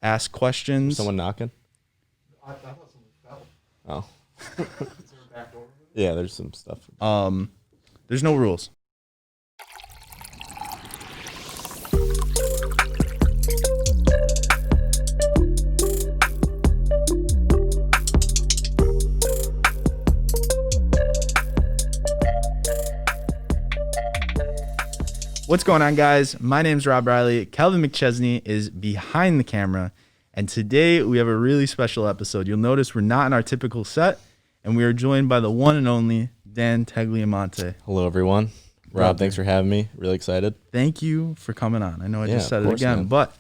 ask questions. Someone knocking? I thought someone fell. Oh. Is there a back door? Yeah, there's some stuff. There's no rules. What's going on, guys? My name's Rob Riley. Calvin McChesney is behind the camera, and today we have a really special episode. You'll notice we're not in our typical set, and we are joined by the one and only Dan Tagliamonte. Hello, everyone. Rob, thanks for having me. Really excited. Thank you for coming on. I know I Yeah, just said of it course, again, man. but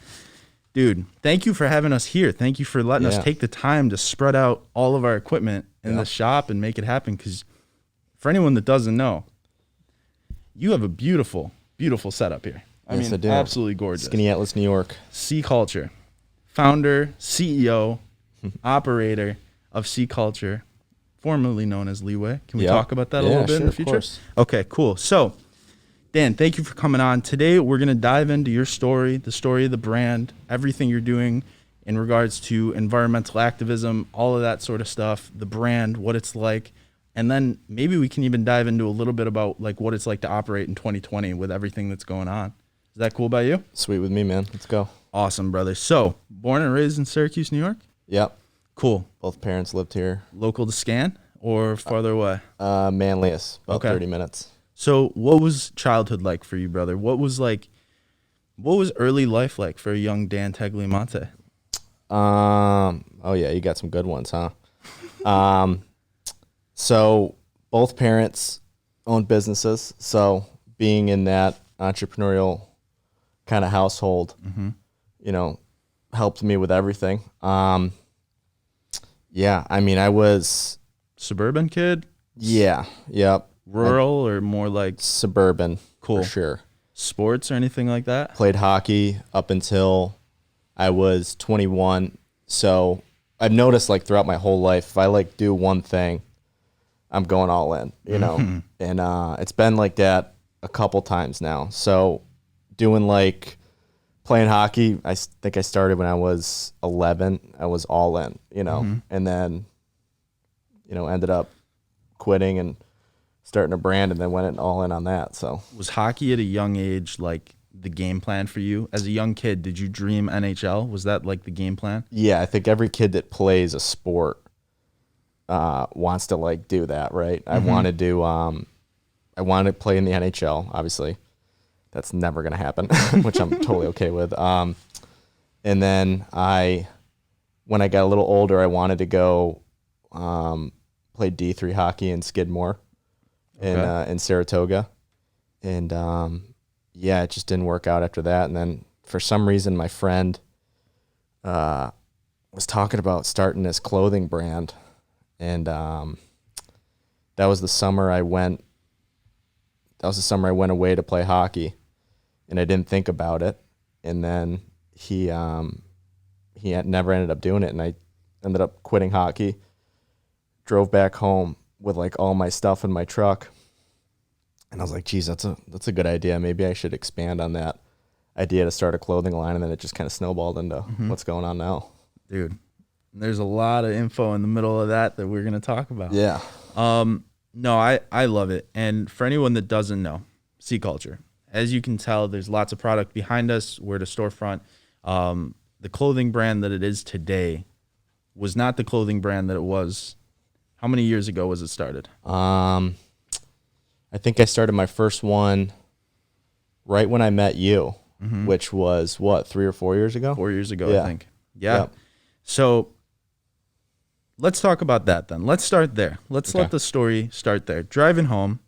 dude, thank you for having us here. Thank you for letting us Yeah. take the time to spread out all of our equipment in the shop and make it happen. Because for anyone that doesn't know, you have a beautiful setup here. Yes, I do. Absolutely gorgeous. Skinny Atlas, New York. Sea Culture, founder, CEO, operator of Sea Culture, formerly known as Leeway. Can we Yeah. talk about that a Yeah, little bit in sure, the of future? course. Okay, cool. So, Dan, thank you for coming on. Today, we're going to dive into your story, the story of the brand, everything you're doing in regards to environmental activism, all of that sort of stuff, the brand, what it's like. And then maybe we can even dive into a little bit about like what it's like to operate in 2020 with everything that's going on. Is that cool by you? Sweet with me, man. Let's go. Awesome, brother. So, born and raised in Syracuse, New York? Yep. Cool. Both parents lived here. Local to Scan or farther away? Manlius, about Okay. 30 minutes. So, what was childhood like for you, brother? What was early life like for a young Dan Tagliamonte? Oh yeah, you got some good ones, huh? So both parents owned businesses. So being in that entrepreneurial kind of household, helped me with everything. Yeah, I mean, I was, Suburban kid? yep, Rural or more like suburban, Cool. for sure. sports or anything like that? Played hockey up until I was 21. So I've noticed like throughout my whole life, if I like do one thing, I'm going all in, and it's been like that a couple times now. So doing like playing hockey, I think I started when I was 11. I was all in, and then, ended up quitting and starting a brand and then went all in on that. So Was hockey at a young age like the game plan for you? As a young kid, did you dream NHL? Was that like the game plan? yeah, I think every kid that plays a sport wants to like do that, right? I wanted to play in the NHL, obviously. That's never going to happen, which I'm totally okay with. And then when I got a little older, I wanted to go play D3 hockey in Skidmore in Saratoga. And it just didn't work out after that. And then for some reason, my friend was talking about starting this clothing brand. And that was the summer I went away to play hockey, and I didn't think about it. And then he had never ended up doing it, and I ended up quitting hockey, drove back home with like all my stuff in my truck. And I was like, geez, that's a good idea. Maybe I should expand on that idea to start a clothing line. And then it just kind of snowballed into what's going on now. Dude, there's a lot of info in the middle of that we're going to talk about. Yeah. No, I love it. And for anyone that doesn't know, Sea Culture, as you can tell, there's lots of product behind us. We're at a storefront. The clothing brand that it is today was not the clothing brand that it was. How many years ago was it started? I think I started my first one right when I met you, which was 3 or 4 years ago? 4 years ago, Yeah. I think. Yeah. Yep. So let's talk about that then. Let's start there. Let's Okay. let the story start there. Driving home,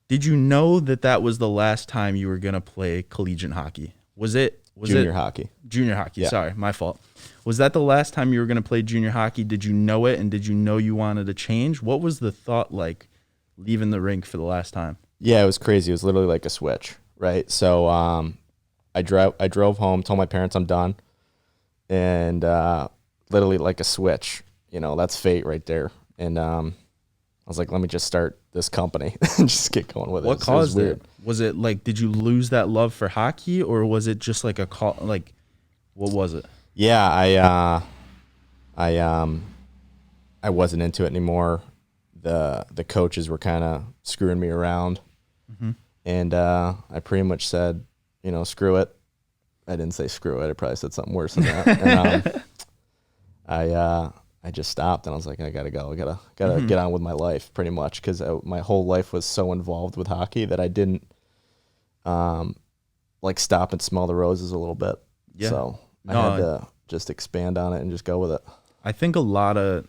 did you know that was the last time you were going to play collegiate hockey? Was Junior hockey. Junior hockey. Yeah. Sorry, my fault. Was that the last time you were going to play junior hockey? Did you know it, and did you know you wanted to change? What was the thought like leaving the rink for the last time? Yeah, it was crazy. It was literally like a switch, right? So I drove home, told my parents I'm done, and literally like a switch. That's fate right there. And I was like, let me just start this company and just get going with it. What So caused was it? weird. Was it like, did you lose that love for hockey, or was it just like a call? Like, what was it? Yeah, I wasn't into it anymore. The coaches were kind of screwing me around, and I pretty much said, screw it. I didn't say screw it. I probably said something worse than that. And I just stopped, and I was like, I gotta go. I gotta get on with my life, pretty much, because my whole life was so involved with hockey that I didn't like stop and smell the roses a little bit. Yeah. So I No, had to just expand on it and just go with it. I think a lot of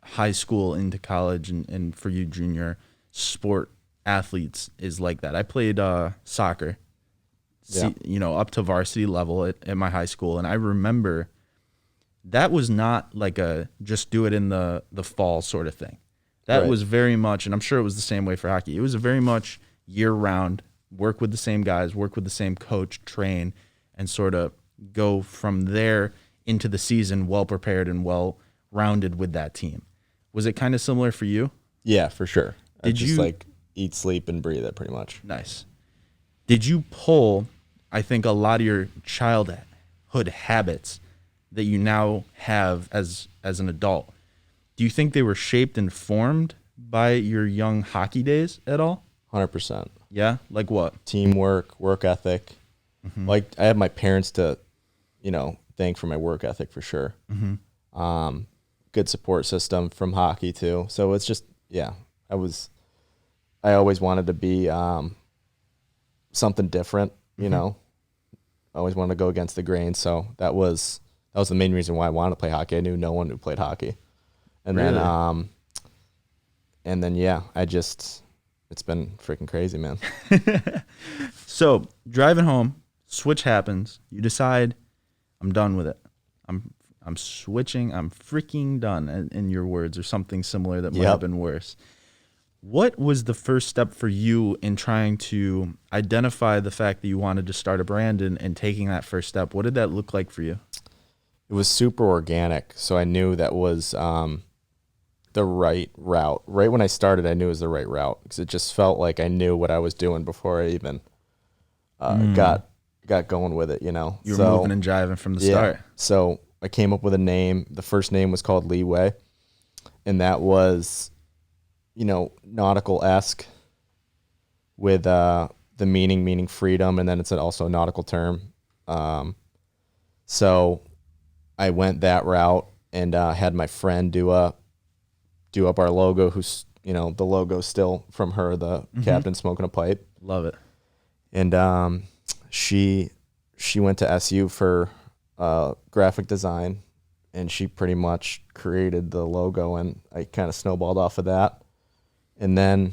high school into college and for you junior sport athletes is like that. I played soccer, Yeah. up to varsity level at my high school. And I remember that was not like a just do it in the fall sort of thing. That Right. was very much, and I'm sure it was the same way for hockey. It was a very much year round, work with the same guys, work with the same coach, train, and sort of go from there into the season well prepared and well rounded with that team. Was it kind of similar for you? Yeah, for sure. I Did just you- like eat, sleep, and breathe it pretty much. Nice. Did you pull, I think, a lot of your childhood habits that you now have as an adult? Do you think they were shaped and formed by your young hockey days at all? 100%. Yeah? Like what? Teamwork, work ethic. Like I have my parents to, thank for my work ethic for sure. Good support system from hockey too. So it's just, yeah, I always wanted to be something different, I always wanted to go against the grain. So that was the main reason why I wanted to play hockey. I knew no one who played hockey. And Really? then yeah, it's been freaking crazy, man. So driving home, switch happens. You decide, I'm done with it. I'm switching. I'm freaking done. In your words, or something similar that might Yep. have been worse. What was the first step for you in trying to identify the fact that you wanted to start a brand and taking that first step? What did that look like for you? It was super organic, so I knew that was the right route. Right when I started, I knew it was the right route because it just felt like I knew what I was doing before I even got going with it. You were moving and jiving from the start. So I came up with a name. The first name was called Leeway, and that was, nautical-esque with the meaning freedom, and then it's also a nautical term. So I went that route and had my friend do up our logo, who's, the logo's still from her, the captain smoking a pipe. Love it. And she went to SU for graphic design, and she pretty much created the logo, and I kind of snowballed off of that. And then,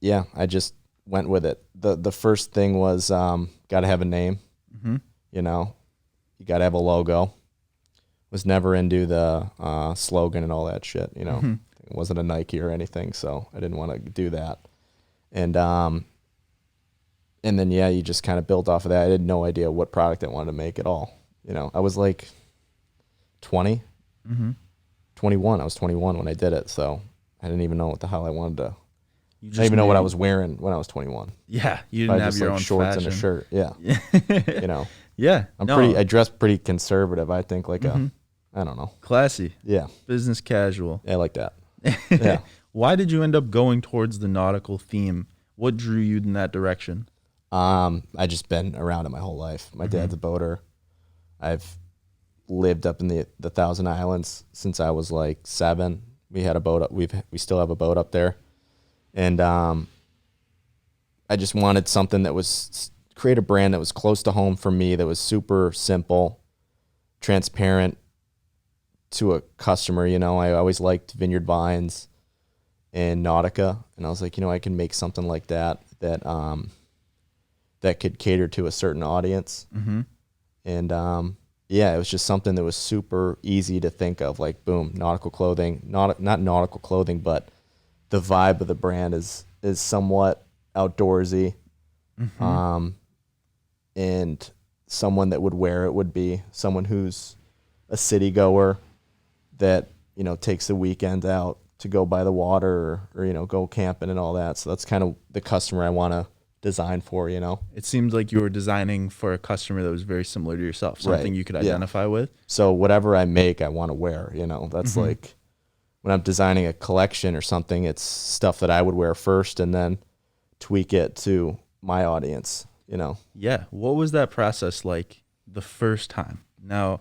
yeah, I just went with it. The first thing was got to have a name, you got to have a logo. Was never into the slogan and all that shit, It wasn't a Nike or anything, so I didn't want to do that. And then, yeah, you just kind of built off of that. I had no idea what product I wanted to make at all. I was like 20, 21. I was 21 when I did it, so I didn't even know what the hell I wanted to. You I didn't even know what I knew- was wearing when I was 21. Yeah, you I didn't have just your like own shorts fashion. and a shirt. Yeah, Yeah, I dress pretty conservative. I think like I don't know. classy, Yeah, business casual. I like that. Yeah. Why did you end up going towards the nautical theme? What drew you in that direction? I just been around it my whole life. My dad's a boater. I've lived up in the Thousand Islands since I was like 7. We had a boat up. We still have a boat up there, and I just wanted something that was create a brand that was close to home for me, that was super simple, transparent to a customer. I always liked Vineyard Vines and Nautica, and I was like, I can make something like that that could cater to a certain audience. And yeah, it was just something that was super easy to think of, like boom, nautical clothing, not nautical clothing, but the vibe of the brand is somewhat outdoorsy. And someone that would wear it would be someone who's a city goer that, takes the weekend out to go by the water or go camping and all that. So that's kind of the customer I want to design for, you know? It seems like you were designing for a customer that was very similar to yourself, something Right. you could Yeah. identify with. So whatever I make, I want to wear, you know? That's like when I'm designing a collection or something, it's stuff that I would wear first and then tweak it to my audience, you know? Yeah. What was that process like the first time? Now,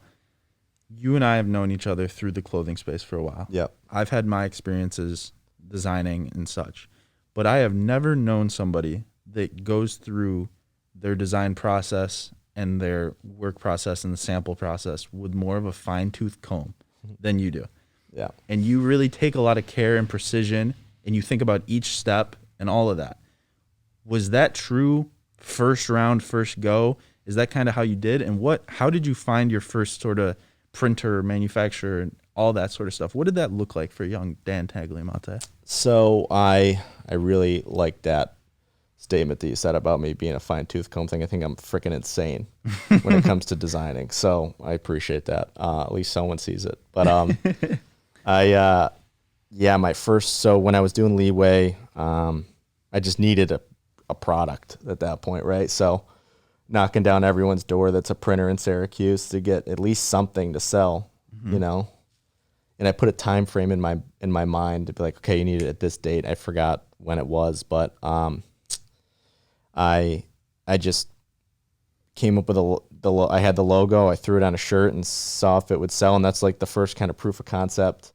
you and I have known each other through the clothing space for a while. Yep. I've had my experiences designing and such, but I have never known somebody that goes through their design process and their work process and the sample process with more of a fine-tooth comb than you do. Yeah. And you really take a lot of care and precision, and you think about each step and all of that. Was that true first round, first go? Is that kind of how you did? And how did you find your first sort of printer, manufacturer, and all that sort of stuff? What did that look like for young Dan Tagliamonte? So I really like that statement that you said about me being a fine tooth comb thing. I think I'm freaking insane when it comes to designing. So I appreciate that. At least someone sees it. But my first, so when I was doing Leeway, I just needed a product at that point, right? So knocking down everyone's door that's a printer in Syracuse to get at least something to sell, you know? And I put a time frame in my mind to be like, okay, you need it at this date. I forgot when it was, but I just came up with I had the logo, I threw it on a shirt and saw if it would sell, and that's like the first kind of proof of concept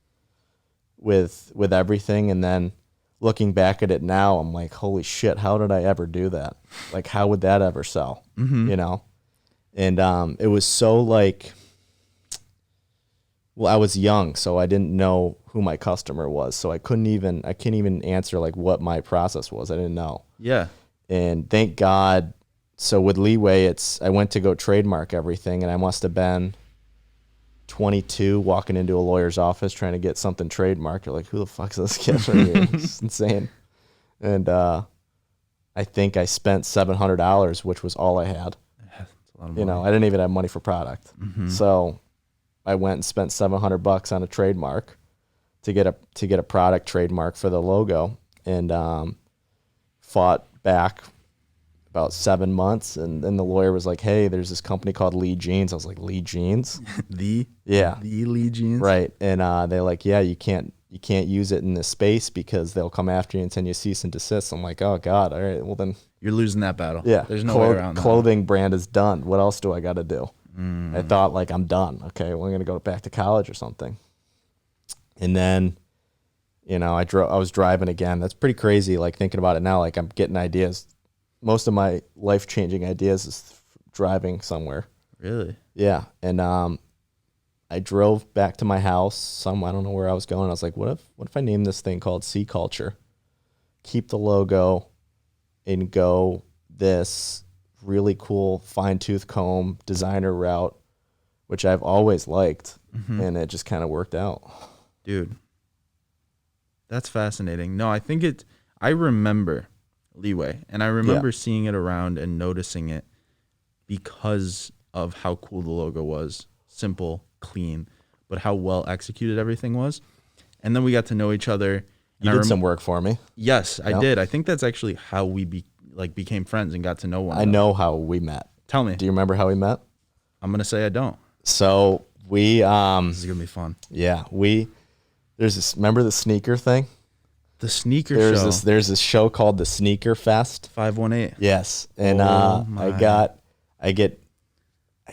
with everything. And then looking back at it now, I'm like, holy shit, how did I ever do that? Like, how would that ever sell? You know? And it was so like, well, I was young, so I didn't know who my customer was. So I can't even answer like what my process was. I didn't know. Yeah. And thank God. So with Leeway, I went to go trademark everything, and I must have been 22 walking into a lawyer's office trying to get something trademarked. You're like, who the fuck's this kid right here? It's insane. And I think I spent $700, which was all I had. That's a lot of You money. know, I didn't even have money for product. So I went and spent $700 on a trademark to get a product trademark for the logo, and fought back about 7 months, and then the lawyer was like, hey, there's this company called Lee Jeans. I was like, Lee Jeans? The Lee Jeans? Right. And they're like, yeah, you can't use it in this space because they'll come after you and send you cease and desist. I'm like, oh God, all right, well then. You're losing that battle. Yeah. There's no way around that. Clothing brand is done. What else do I got to do? I thought like, I'm done. Okay, well, I'm going to go back to college or something. And then, you know, I was driving again. That's pretty crazy. Like thinking about it now, like I'm getting ideas. Most of my life-changing ideas is driving somewhere. Really? Yeah. And I drove back to my house. I don't know where I was going. I was like, what if I name this thing called Sea Culture? Keep the logo and go this really cool fine-tooth comb designer route, which I've always liked. And it just kind of worked out. Dude, that's fascinating. No, I remember Leeway, and I remember seeing it around and noticing it because of how cool the logo was. Simple, clean, but how well executed everything was. And then we got to know each other. You did some work for me. Yes, I did. I think that's actually how we became friends and got to know one I another. know how we met. Tell me. Do you remember how we met? I'm going to say I don't. So we, This is going to be fun. remember the sneaker thing? The sneaker show. There's this show called the Sneaker Fest. 518. Yes. And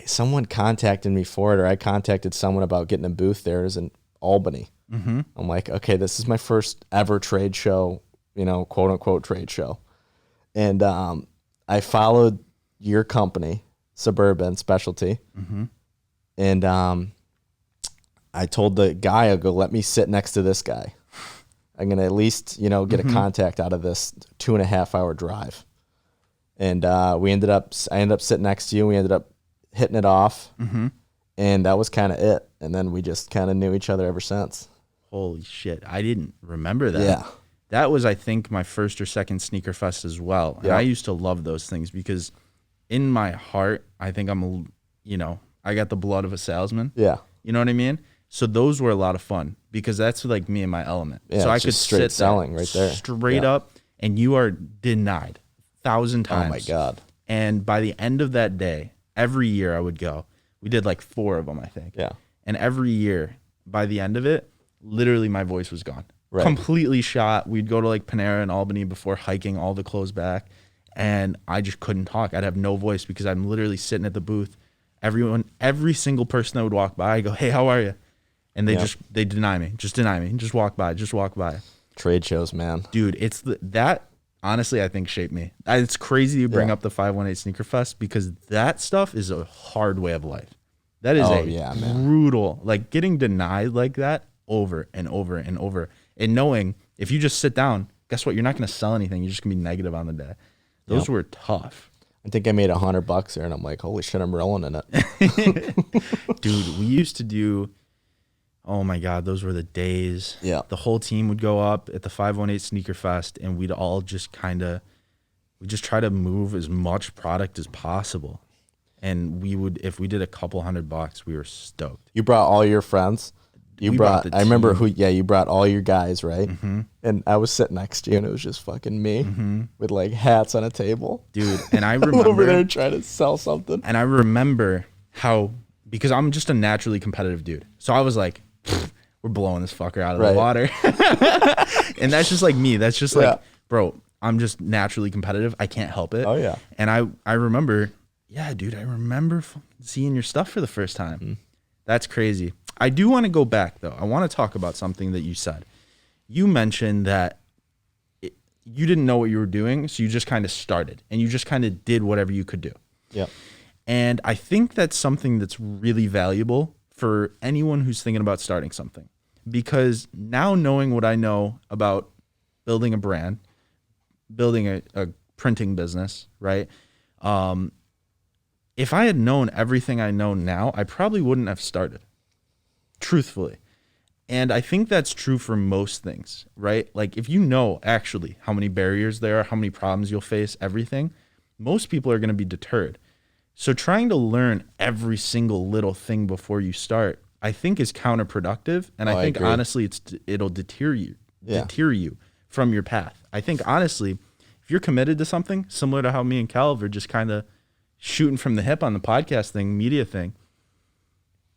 someone contacted me for it, or I contacted someone about getting a booth there. It was in Albany. I'm like, okay, this is my first ever trade show, you know, quote unquote trade show. And I followed your company, Suburban Specialty. And I told the guy, I'll go, let me sit next to this guy. I'm going to at least, you know, get a contact out of this 2.5 hour drive. And I ended up sitting next to you. We ended up hitting it off. And that was kind of it. And then we just kind of knew each other ever since. Holy shit. I didn't remember that. Yeah. That was, I think, my first or second sneaker fest as well. And Yeah. I used to love those things because in my heart, I think I got the blood of a salesman. Yeah. You know what I mean? So those were a lot of fun because that's like me and my element. Yeah, so I it's could just straight sit selling right there. straight Yeah. up, and you are denied 1,000 Oh times. my God. And by the end of that day, every year I would go. We did like 4 of them, I think. Yeah. And every year, by the end of it, literally my voice was gone. Right. Completely shot. We'd go to like Panera in Albany before hiking all the clothes back. And I just couldn't talk. I'd have no voice because I'm literally sitting at the booth. Every single person that would walk by, I go, hey, how are you? And they deny me. Just deny me. Just walk by. Just walk by. Trade shows, man. Dude, that honestly, I think shaped me. It's crazy you bring up the 518 Sneaker Fest because that stuff is a hard way of life. That is brutal. Like getting denied like that over and over and over. And knowing if you just sit down, guess what? You're not going to sell anything. You're just going to be negative on the day. Those were tough. I think I made $100 there, and I'm like, holy shit, I'm rolling in it. Dude, we used to do, oh my God, those were the days. Yeah. The whole team would go up at the 518 Sneaker Fest, and we'd all just we just try to move as much product as possible. And if we did a couple $100, we were stoked. You brought all your friends. You brought the I remember team. you brought all your guys, right? Mm-hmm. And I was sitting next to you, and it was just fucking me with like hats on a table. Dude, and I I'm remember over there trying to sell something. And I remember how, because I'm just a naturally competitive dude. So I was like, we're blowing this fucker out of the water. And that's just like me. That's just like, bro, I'm just naturally competitive. I can't help it. Oh, yeah. And I remember, yeah, dude, I remember seeing your stuff for the first time. Mm. That's crazy. I do want to go back, though. I want to talk about something that you said. You mentioned that you didn't know what you were doing, so you just kind of started, and you just kind of did whatever you could do. Yeah. And I think that's something that's really valuable for anyone who's thinking about starting something. Because now knowing what I know about building a brand, building a printing business, right? If I had known everything I know now, I probably wouldn't have started. Truthfully. And I think that's true for most things, right? Like if you know actually how many barriers there are, how many problems you'll face, everything, most people are going to be deterred. So trying to learn every single little thing before you start, I think is counterproductive. And I think agree. honestly, it'll deter you from your path. I think honestly, if you're committed to something similar to how me and Calv are just kind of shooting from the hip on the podcast thing, media thing,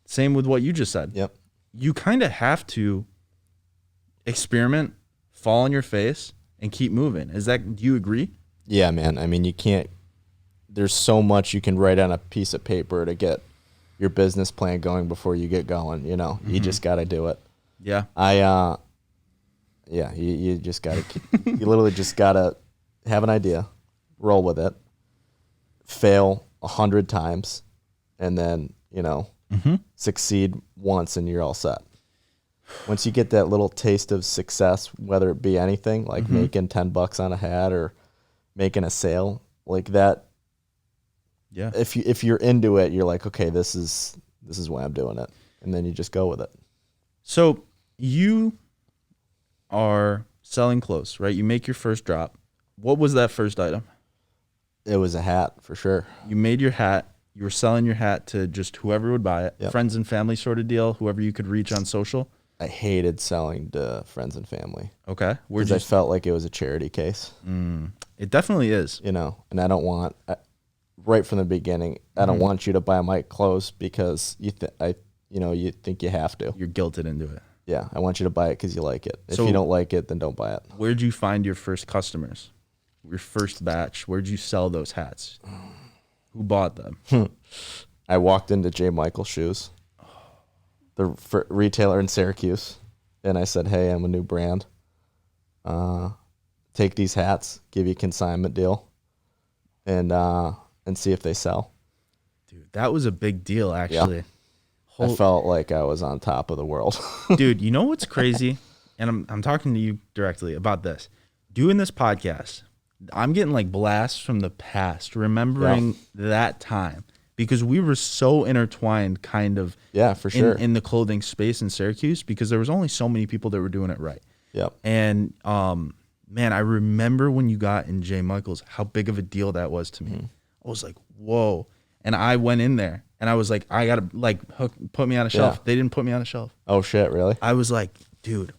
same with what you just said. Yep. You kind of have to experiment, fall on your face, and keep moving. Do you agree? Yeah, man. I mean, you can't, there's so much you can write on a piece of paper to get your business plan going before you get going, you know. You just got to do it. Yeah. You just got to, you literally just got to have an idea, roll with it, fail 100 times, and then, you know, succeed once and you're all set. Once you get that little taste of success, whether it be anything like making $10 on a hat or making a sale like that. Yeah. If you're into it, you're like, okay, this is why I'm doing it. And then you just go with it. So you are selling clothes, right? You make your first drop. What was that first item? It was a hat for sure. You made your hat. You were selling your hat to just whoever would buy it. Yep. Friends and family sort of deal, whoever you could reach on social. I hated selling to friends and family. Okay. Because I felt like it was a charity case. It definitely is. You know, and I don't want, right from the beginning, I don't want you to buy my clothes because you think you have to. You're guilted into it. Yeah. I want you to buy it because you like it. If you don't like it, then don't buy it. Where'd you find your first customers? Your first batch? Where'd you sell those hats? Who bought them? I walked into J. Michael Shoes, the retailer in Syracuse, and I said, hey, I'm a new brand. Take these hats, give you a consignment deal, and see if they sell. Dude, that was a big deal, actually. Yeah. I felt like I was on top of the world. Dude, you know what's crazy? And I'm talking to you directly about this. Doing this podcast, I'm getting like blasts from the past, remembering that time because we were so intertwined kind of for sure. in the clothing space in Syracuse because there was only so many people that were doing it right. Yep. And man, I remember when you got in J. Michael's, how big of a deal that was to me. I was like, whoa. And I went in there and I was like, I got to like put me on a shelf. They didn't put me on a shelf. Oh shit, really? I was like, dude.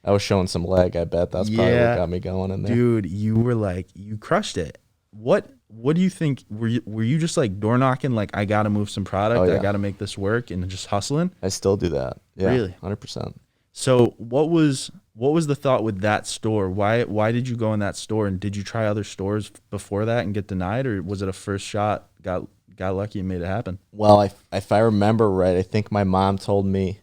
I was showing some leg. I bet that's probably what got me going in there. Dude, you were like, you crushed it. What do you think? Were you just like door knocking, like, I got to move some product, Oh, yeah. I got to make this work, and just hustling? I still do that. Yeah, Really? 100%. So what was the thought with that store? Why did you go in that store, and did you try other stores before that and get denied, or was it a first shot, got lucky and made it happen? Well, if I remember right, I think my mom told me,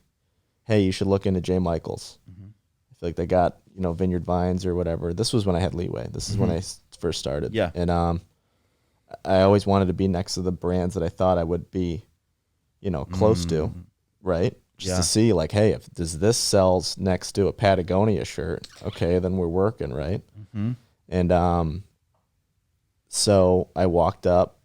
hey, you should look into J. Michael's. I feel like they got, Vineyard Vines or whatever. This was when I had leeway. This is when I first started. Yeah. And I always wanted to be next to the brands that I thought I would be, close to, right? Just to see, like, hey, does this sells next to a Patagonia shirt, okay, then we're working, right? And so I walked up,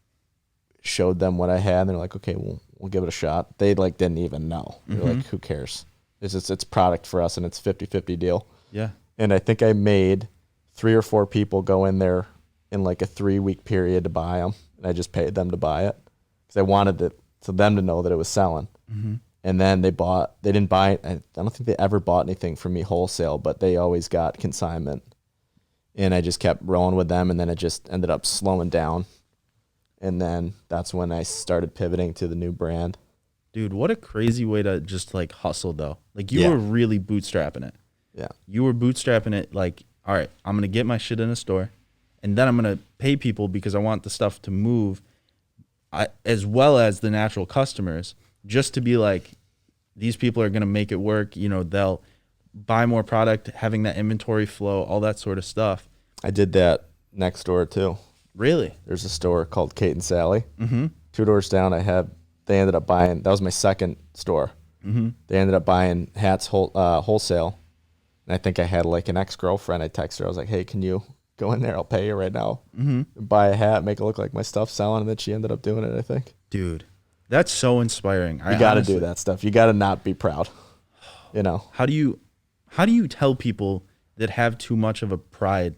showed them what I had, and they're like, okay, we'll give it a shot. They like didn't even know. They're like, who cares? It's product for us, and it's 50-50 deal. Yeah. And I think I made 3 or 4 people go in there in like a 3-week period to buy them, and I just paid them to buy it because I wanted them to know that it was selling. And then they didn't buy it. I don't think they ever bought anything from me wholesale, but they always got consignment. And I just kept rolling with them, and then it just ended up slowing down. And then that's when I started pivoting to the new brand. Dude, what a crazy way to just like hustle though. Like you were really bootstrapping it. Yeah. You were bootstrapping it like, all right, I'm going to get my shit in a store, and then I'm going to pay people because I want the stuff to move, as well as the natural customers, just to be like, these people are going to make it work. They'll buy more product, having that inventory flow, all that sort of stuff. I did that next door too. Really? There's a store called Kate and Sally. 2 doors down, they ended up buying, that was my second store. They ended up buying hats wholesale. And I think I had like an ex-girlfriend. I texted her. I was like, hey, can you go in there? I'll pay you right now. Buy a hat, make it look like my stuff's selling. And then she ended up doing it, I think. Dude, that's so inspiring. You got to do that stuff. You got to not be proud. How do you tell people that have too much of a pride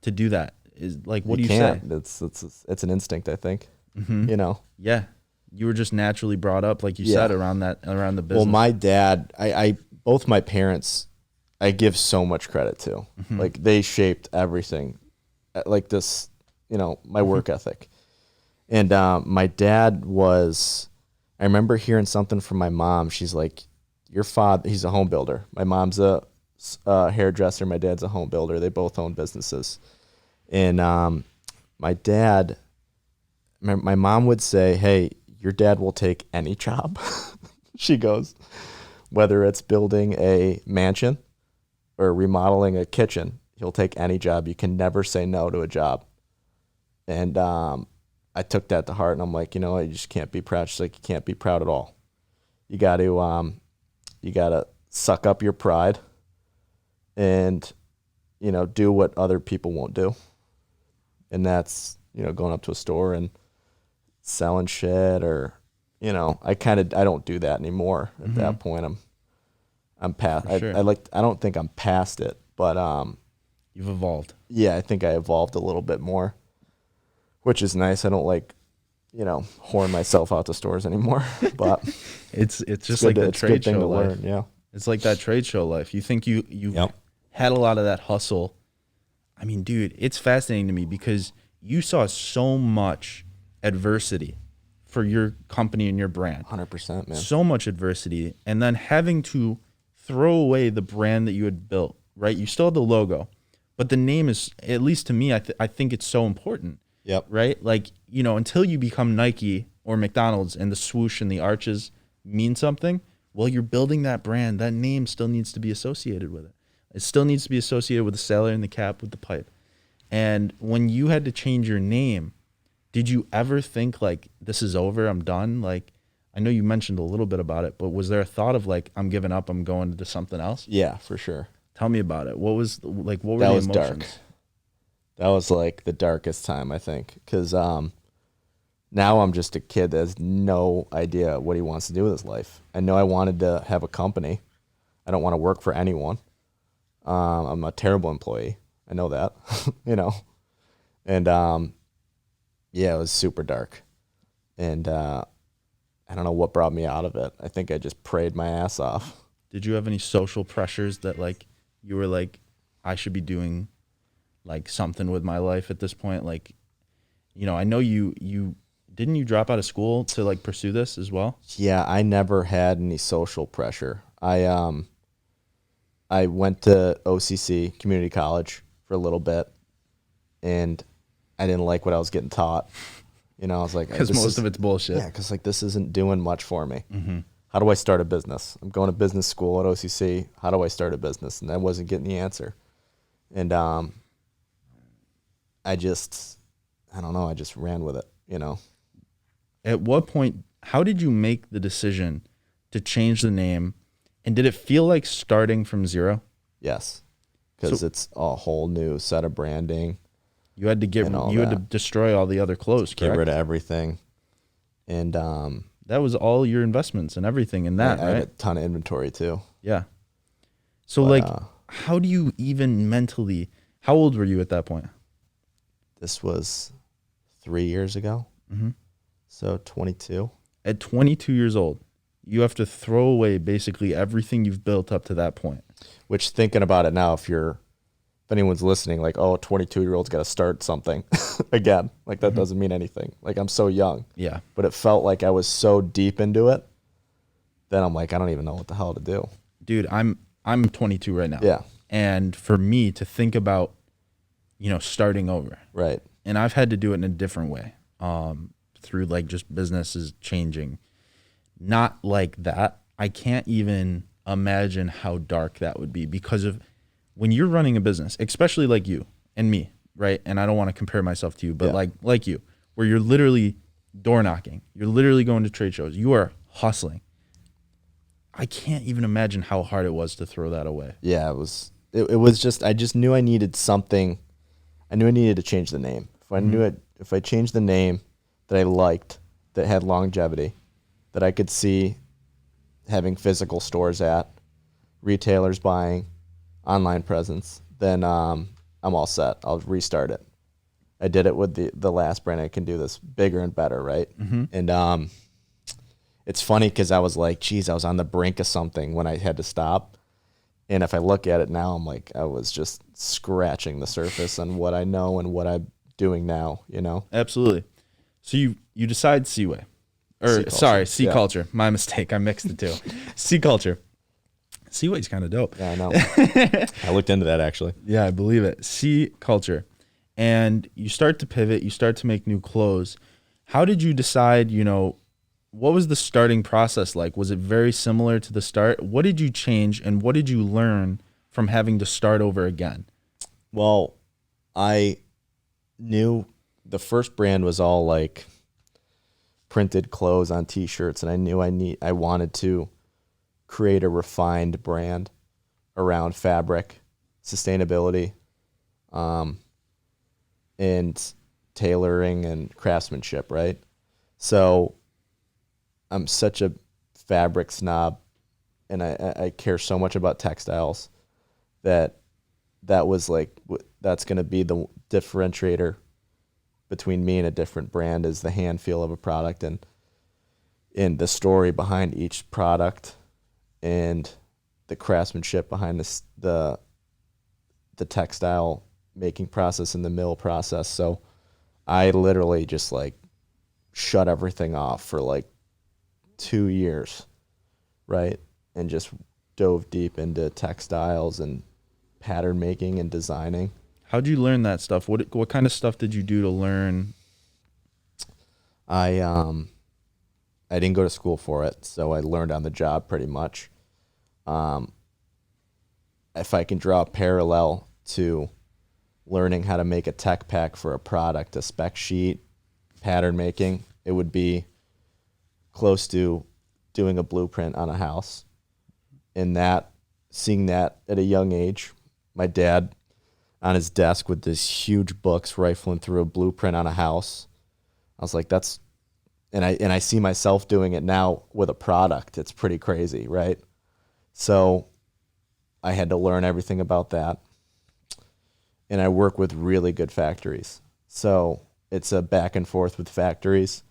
to do that? Is like, what do you say? It's an instinct, I think. Yeah. You were just naturally brought up, like you said, around the business. Well, my dad, both my parents, I give so much credit to. Like they shaped everything, like this, my work ethic. And my dad I remember hearing something from my mom. She's like, your father, he's a home builder. My mom's a hairdresser. My dad's a home builder. They both own businesses. And my mom would say, hey, your dad will take any job. She goes, whether it's building a mansion or remodeling a kitchen, he'll take any job. You can never say no to a job. And I took that to heart, and I'm like, you just can't be proud. She's like, you can't be proud at all. You got to suck up your pride and, do what other people won't do. And that's, going up to a store and selling shit or, I don't do that anymore. At that point, I'm past. Sure. I don't think I'm past it, but You've evolved. Yeah, I think I evolved a little bit more, which is nice. I don't like, whoring myself out to stores anymore. But it's just like the trade show life. Learn, yeah. It's like that trade show life. You think you had a lot of that hustle. I mean, dude, it's fascinating to me because you saw so much adversity for your company and your brand. 100%, man. So much adversity. And then having to throw away the brand that you had built, right? You still had the logo, but the name is, at least to me, I think it's so important. Yep. Right? Like, until you become Nike or McDonald's and the swoosh and the arches mean something, well, you're building that brand. That name still needs to be associated with it. It still needs to be associated with the sailor and the cap with the pipe. And when you had to change your name, did you ever think like, this is over, I'm done? Like, I know you mentioned a little bit about it, but was there a thought of like, I'm giving up, I'm going to something else? Yeah, for sure. Tell me about it. What were the emotions? That was dark. That was like the darkest time, I think, because now I'm just a kid that has no idea what he wants to do with his life. I know I wanted to have a company. I don't want to work for anyone. I'm a terrible employee. I know that, and yeah, it was super dark, and I don't know what brought me out of it. I think I just prayed my ass off. Did you have any social pressures that like you were like, I should be doing like something with my life at this point? Like, I know you didn't you drop out of school to like pursue this as well? Yeah, I never had any social pressure. I went to OCC, community college, for a little bit, and I didn't like what I was getting taught. I was like, Because most of it's bullshit. yeah, because like this isn't doing much for me. How do I start a business? I'm going to business school at OCC. How do I start a business? And I wasn't getting the answer. And I don't know, I just ran with it, At what point, how did you make the decision to change the name? And did it feel like starting from zero? Yes, because So- it's a whole new set of branding. You had to And all had to that. destroy all the other clothes, Get correct? rid of everything. And That was all your investments and everything in that, I had right? a ton of inventory too. Yeah. So But, like, how do you even mentally, how old were you at that point? This was 3 years ago. So 22. At 22 years old, you have to throw away basically everything you've built up to that point. Which, thinking about it now, if anyone's listening, like, oh, a 22-year-old's got to start something again. Like, that doesn't mean anything. Like, I'm so young. Yeah. But it felt like I was so deep into it. Then I'm like, I don't even know what the hell to do. Dude, I'm 22 right now. Yeah. And for me to think about, starting over, Right. and I've had to do it in a different way, through like just businesses changing. Not like that. I can't even imagine how dark that would be, because of when you're running a business, especially like you and me, right? And I don't want to compare myself to you, but Yeah. like you, where you're literally door knocking, you're literally going to trade shows, you are hustling. I can't even imagine how hard it was to throw that away. Yeah, it was just, I just knew I needed something. I knew I needed to change the name. If I changed the name that I liked, that had longevity, that I could see having physical stores at, retailers buying, online presence, then I'm all set. I'll restart it. I did it with the last brand. I can do this bigger and better, right? And it's funny because I was like, geez, I was on the brink of something when I had to stop. And if I look at it now, I'm like, I was just scratching the surface on what I know and what I'm doing now, Absolutely. So you decide Seaway. Or Sea sorry, Culture, Sea yeah. Culture. My mistake. I mixed the two. Sea Culture. Seaway's kind of dope. Yeah, I know. I looked into that actually. Yeah, I believe it. Sea Culture. And you start to pivot, you start to make new clothes. How did you decide, what was the starting process like? Was it very similar to the start? What did you change and what did you learn from having to start over again? Well, I knew the first brand was all like printed clothes on t-shirts, and I knew I wanted to create a refined brand around fabric, sustainability, and tailoring and craftsmanship, right? So I'm such a fabric snob, and I care so much about textiles that was like, that's going to be the differentiator between me and a different brand, is the hand feel of a product and the story behind each product and the craftsmanship behind the textile making process and the mill process. So I literally just like shut everything off for like 2 years, right? And just dove deep into textiles and pattern making and designing. How'd you learn that stuff? What kind of stuff did you do to learn? I didn't go to school for it, so I learned on the job pretty much. If I can draw a parallel to learning how to make a tech pack for a product, a spec sheet, pattern making, it would be close to doing a blueprint on a house. And seeing that at a young age, my dad on his desk with this huge books rifling through a blueprint on a house. I was like, and I see myself doing it now with a product. It's pretty crazy, right? So I had to learn everything about that. And I work with really good factories. So it's a back and forth with factories,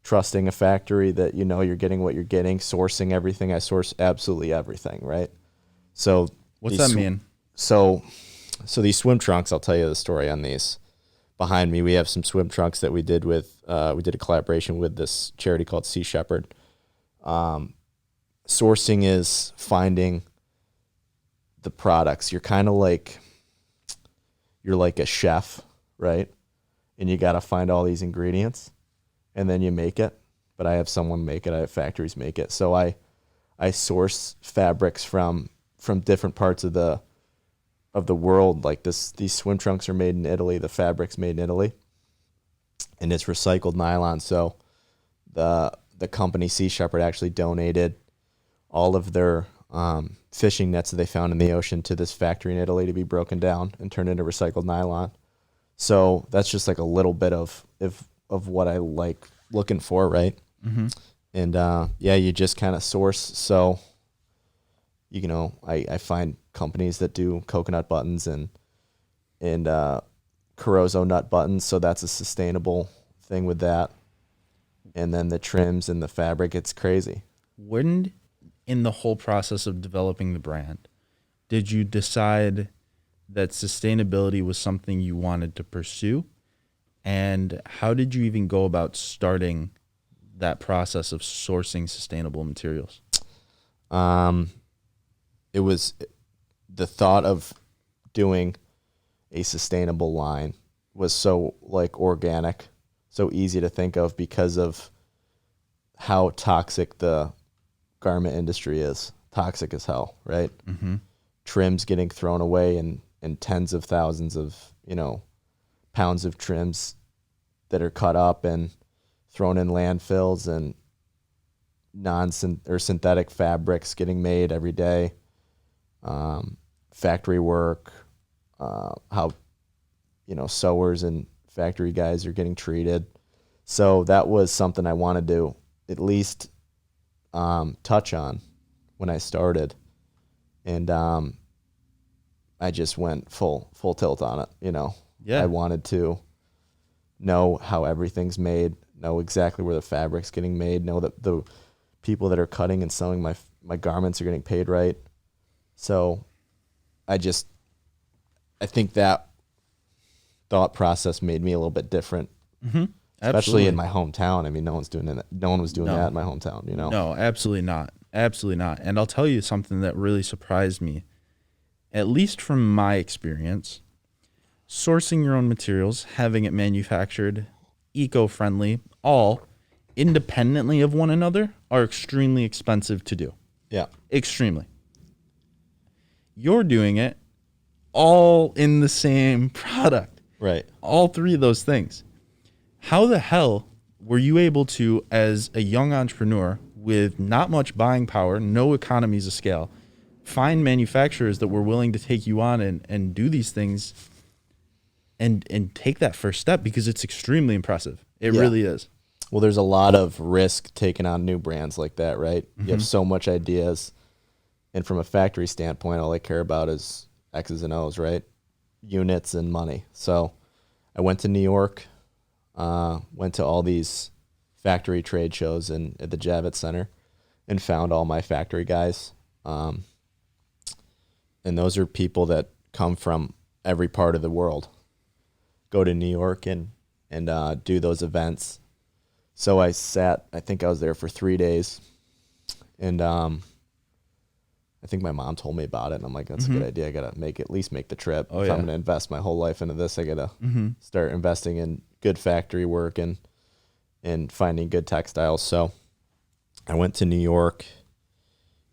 trusting a factory that you're getting what you're getting, sourcing everything. I source absolutely everything, right? So What's that mean? so these swim trunks, I'll tell you the story on these. Behind me, we have some swim trunks that we did a collaboration with this charity called Sea Shepherd. Sourcing is finding the products. You're like a chef, right? And you got to find all these ingredients and then you make it. But I have someone make it. I have factories make it. So I source fabrics from different parts of the world. Like these swim trunks are made in Italy. The fabric's made in Italy, and it's recycled nylon. So the company Sea Shepherd actually donated all of their fishing nets that they found in the ocean to this factory in Italy to be broken down and turned into recycled nylon. So that's just like a little bit of what I like looking for, right? Mm-hmm. And you just kind of source. So, I find companies that do coconut buttons and Carozzo nut buttons. So that's a sustainable thing with that. And then the trims and the fabric, it's crazy. When in the whole process of developing the brand, did you decide that sustainability was something you wanted to pursue? And how did you even go about starting that process of sourcing sustainable materials? It was the thought of doing a sustainable line was so like organic, so easy to think of because of how toxic the garment industry is. Toxic as hell, right? Mm-hmm. Trims getting thrown away and tens of thousands of, pounds of trims that are cut up and thrown in landfills, and synthetic fabrics getting made every day. Factory work, how, sewers and factory guys are getting treated. So that was something I wanted to at least touch on when I started. And I just went full tilt on it, Yeah. I wanted to know how everything's made, know exactly where the fabric's getting made, know that the people that are cutting and sewing my garments are getting paid right. So I think that thought process made me a little bit different, Mm-hmm. especially in my hometown. I mean, no one was doing that in my hometown, No, absolutely not. Absolutely not. And I'll tell you something that really surprised me, at least from my experience. Sourcing your own materials, having it manufactured, eco-friendly, all independently of one another are extremely expensive to do. Yeah. Extremely. You're doing it all in the same product. Right. All three of those things. How the hell were you able to, as a young entrepreneur with not much buying power, no economies of scale, find manufacturers that were willing to take you on and do these things and take that first step? Because it's extremely impressive. It really is. Well, there's a lot of risk taken on new brands like that, right? You have so much ideas. And from a factory standpoint, all I care about is X's and O's, right? Units and money. So I went to New York, went to all these factory trade shows at the Javits Center and found all my factory guys. And those are people that come from every part of the world, go to New York and do those events. So I think I was there for 3 days, and I think my mom told me about it, and I'm like, that's a good idea. I gotta at least make the trip. If I'm gonna invest my whole life into this, I gotta start investing in good factory work and finding good textiles. So I went to New York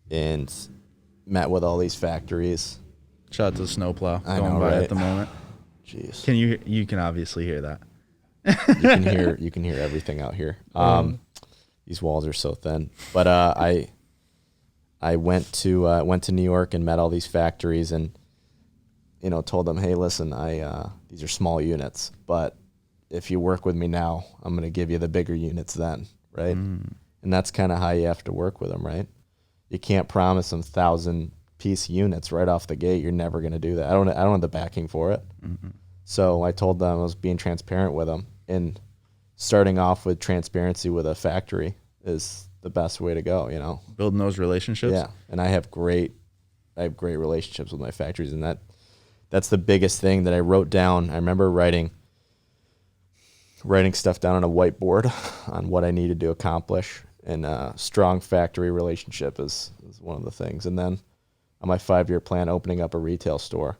and met with all these factories. Shout out to the snowplow I going know, by right? at the moment. Jeez. You can obviously hear that. You can hear everything out here. These walls are so thin. But I went to New York and met all these factories and told them, hey, listen, these are small units, but if you work with me now, I'm going to give you the bigger units then, right? And that's kind of how you have to work with them, right? You can't promise them 1,000-piece units right off the gate. You're never going to do that. I don't have the backing for it. So I told them I was being transparent with them, and starting off with transparency with a factory is the best way to go, Building those relationships. Yeah, and I have great relationships with my factories, and that's the biggest thing that I wrote down. I remember writing stuff down on a whiteboard on what I needed to accomplish. And strong factory relationship is one of the things. And then on my 5-year plan, opening up a retail store.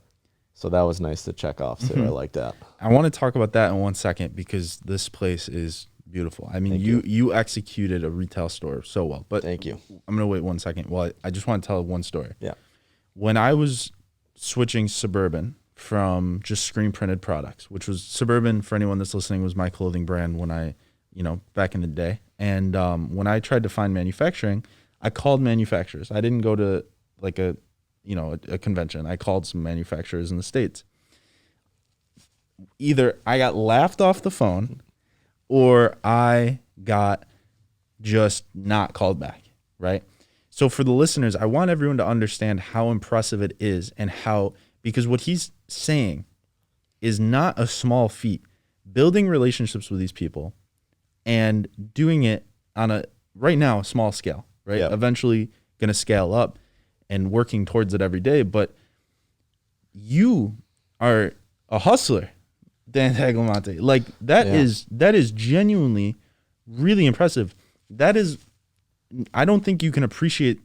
So that was nice to check off too. I like that. I want to talk about that in 1 second because this place is beautiful. I mean, you executed a retail store so well. But Thank you. I'm going to wait 1 second. Well, I just want to tell one story. Yeah. When I was switching Suburban from just screen printed products, which was Suburban, for anyone that's listening, was my clothing brand when I, back in the day. And when I tried to find manufacturing, I called manufacturers. I didn't go to like a convention. I called some manufacturers in the States. Either I got laughed off the phone or I got just not called back, right? So for the listeners, I want everyone to understand how impressive it is and because what he's saying is not a small feat. Building relationships with these people and doing it on right now, a small scale, right? Yep. Eventually going to scale up and working towards it every day. But you are a hustler, Dan Tagliamonte. Like that is genuinely really impressive. I don't think you can appreciate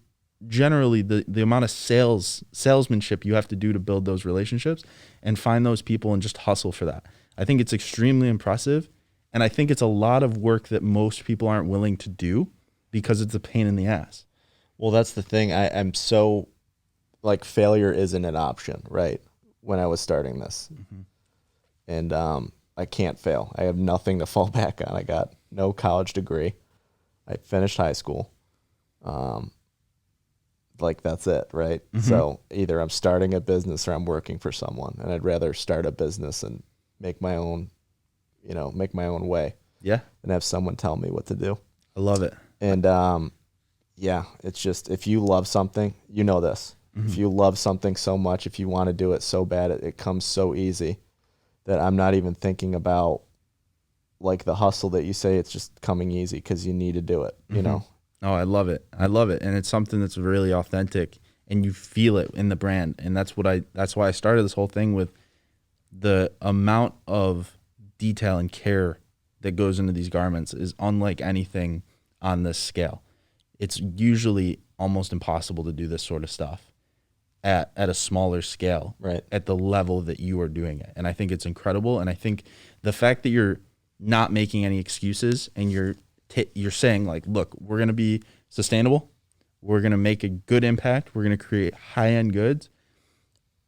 generally the amount of salesmanship you have to do to build those relationships and find those people and just hustle for that. I think it's extremely impressive. And I think it's a lot of work that most people aren't willing to do because it's a pain in the ass. Well, that's the thing. I'm so, like, failure isn't an option, right? When I was starting this. Mm-hmm. And I can't fail. I have nothing to fall back on. I got no college degree. I finished high school. Like, that's it, right? Mm-hmm. So either I'm starting a business or I'm working for someone. And I'd rather start a business and make my own way. Yeah. And have someone tell me what to do. I love it. And, yeah, it's just, if you love something, you know this. Mm-hmm. If you love something so much, if you want to do it so bad, it comes so easy that I'm not even thinking about, like, the hustle that you say. It's just coming easy because you need to do it, you know? Oh, I love it. I love it. And it's something that's really authentic and you feel it in the brand. And that's why I started this whole thing with the amount of detail and care that goes into these garments is unlike anything on this scale. It's usually almost impossible to do this sort of stuff at a smaller scale, right? At the level that you are doing it. And I think it's incredible. And I think the fact that you're not making any excuses and you're saying, like, look, we're going to be sustainable. We're going to make a good impact. We're going to create high-end goods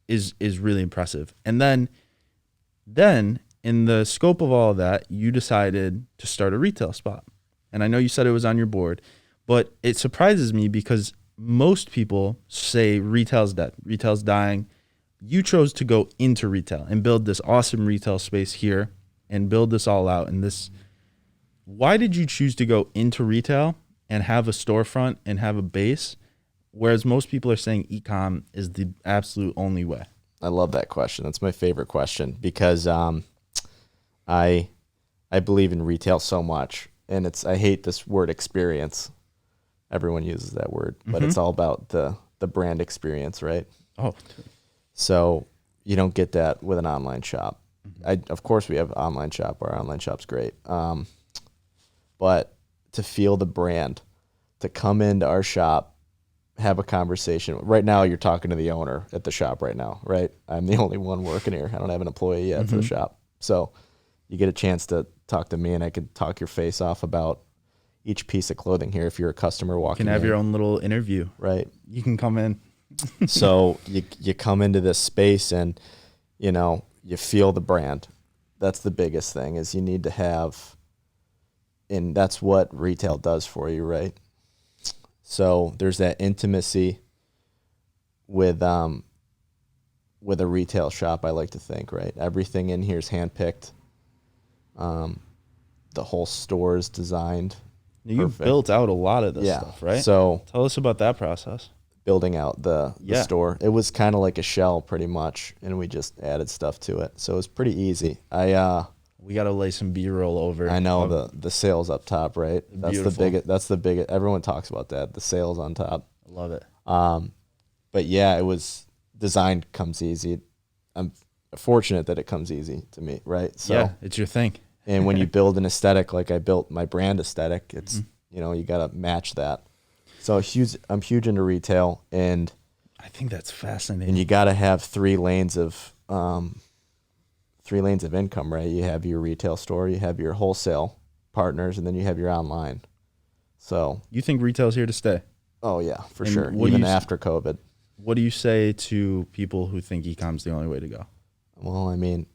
is really impressive. And then in the scope of all of that, you decided to start a retail spot. And I know you said it was on your board, but it surprises me because most people say retail's dead, retail's dying. You chose to go into retail and build this awesome retail space here and build this all out. And why did you choose to go into retail and have a storefront and have a base, whereas most people are saying e-com is the absolute only way? I love that question. That's my favorite question because I believe in retail so much, and I hate this word experience. Everyone uses that word, but it's all about the brand experience, right? Oh, so you don't get that with an online shop. Of course, we have an online shop. Our online shop's great, but to feel the brand, to come into our shop, have a conversation. Right now, you're talking to the owner at the shop right now, right? I'm the only one working here. I don't have an employee yet for the shop, so you get a chance to talk to me, and I can talk your face off about each piece of clothing here. If you're a customer walking in. You can have your own little interview. Right. You can come in. So you come into this space and, you feel the brand. That's the biggest thing is you need to have, and that's what retail does for you, right? So there's that intimacy with a retail shop, I like to think, right? Everything in here is handpicked. The whole store is designed. You built out a lot of this stuff, right? So tell us about that process. Building out the store. It was kind of like a shell pretty much, and we just added stuff to it. So it was pretty easy. We got to lay some B-roll over. I know the sales up top, right? That's the biggest. Everyone talks about that. The sales on top. I love it. But yeah, it was designed comes easy. I'm fortunate that it comes easy to me, right? So, yeah, it's your thing. and when you build an aesthetic like I built my brand aesthetic, it's you got to match that. So I'm huge into retail, and I think that's fascinating. you got to have three lanes of income, right? You have your retail store, you have your wholesale partners, and then you have your online. So You think retail's here to stay? oh yeah, for And sure. what do Even you after COVID. What do you say to people who think e-com's the only way to go? Well, I mean,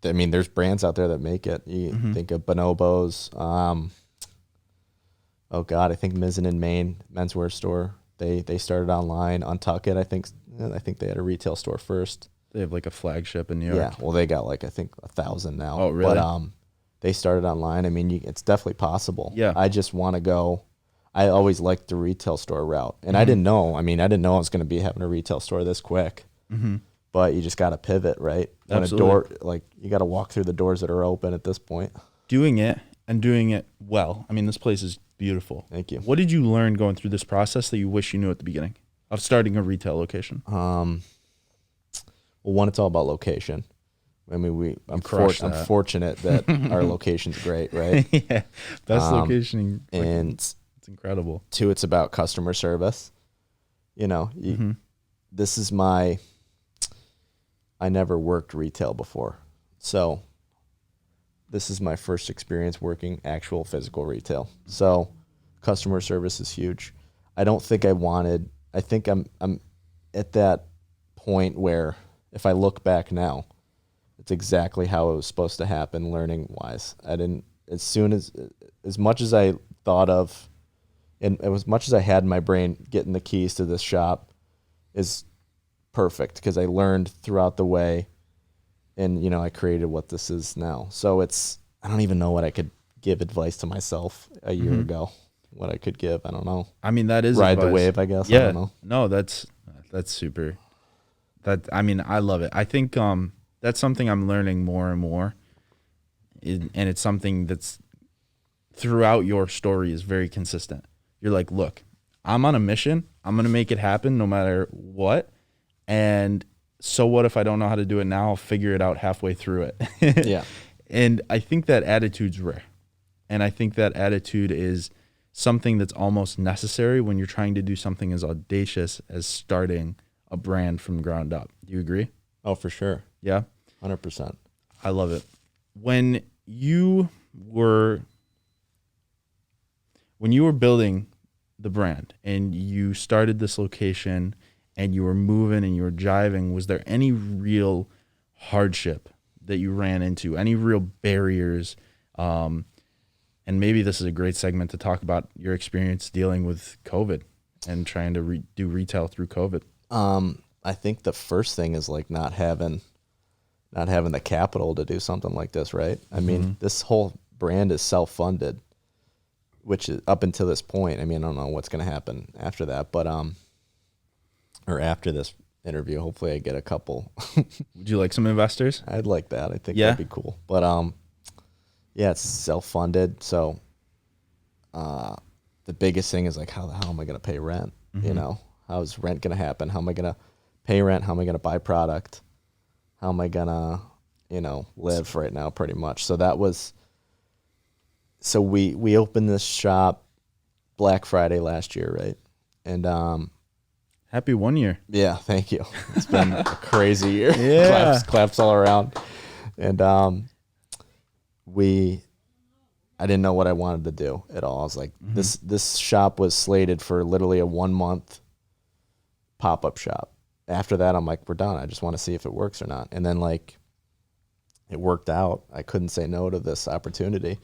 there's brands out there that make it. You think of Bonobos. Oh God, I think Mizzen in Maine menswear store. They started online. Untuckit, I think they had a retail store first. They have like a flagship in New York. Yeah, well, they got like I think 1,000 now. Oh, really? But they started online. I mean, it's definitely possible. Yeah. I just want to go. I always liked the retail store route, and I didn't know. I mean, I didn't know I was going to be having a retail store this quick. But you just got to pivot, right? When Absolutely. a door, like you got to walk through the doors that are open at this point. Doing it and doing it well. I mean, this place is beautiful. Thank you. What did you learn going through this process that you wish you knew at the beginning of starting a retail location? Well, one, it's all about location. I mean, I'm crushed that. fortunate that our location's great, right? Yeah, best location. And it's incredible. two, it's about customer service. This is I never worked retail before. So this is my first experience working actual physical retail. So customer service is huge. I think I'm at that point where if I look back now, it's exactly how it was supposed to happen learning wise. As much as I thought of, and as much as I had in my brain getting the keys to this shop is perfect because I learned throughout the way, and I created what this is now. So I don't even know what I could give advice to myself a year ago. What I could give, I don't know. I mean, that is ride the advice. wave, I guess. Yeah, I don't know. no, that's super. I love it. I think that's something I'm learning more and more, and it's something that's throughout your story is very consistent. You're like, look, I'm on a mission. I'm gonna make it happen no matter what. And so what if I don't know how to do it now? I'll figure it out halfway through it. Yeah. And I think that attitude's rare. And I think that attitude is something that's almost necessary when you're trying to do something as audacious as starting a brand from the ground up. Do you agree? Oh, for sure. Yeah. 100%. I love it. When you were building the brand and you started this location and you were moving and you were jiving, was there any real hardship that you ran into? Any real barriers? And maybe this is a great segment to talk about your experience dealing with COVID and trying to do retail through COVID. I think the first thing is like not having the capital to do something like this, right? I mean, this whole brand is self-funded, which is up until this point. I mean, I don't know what's going to happen after that, but or after this interview, hopefully I get a couple. Would you like some investors? I'd like that. I think Yeah? that'd be cool. But yeah, it's self-funded. So the biggest thing is like how am I going to pay rent? How's rent going to happen? How am I going to pay rent? How am I going to buy product? How am I going to, live right now pretty much? So we opened this shop Black Friday last year, right? And Happy 1 year. yeah, thank you. It's been a crazy year. Yeah. Claps all around. And I didn't know what I wanted to do at all. I was like, this shop was slated for literally a 1 month pop-up shop. After that, I'm like, we're done. I just want to see if it works or not. And then like it worked out. I couldn't say no to this opportunity.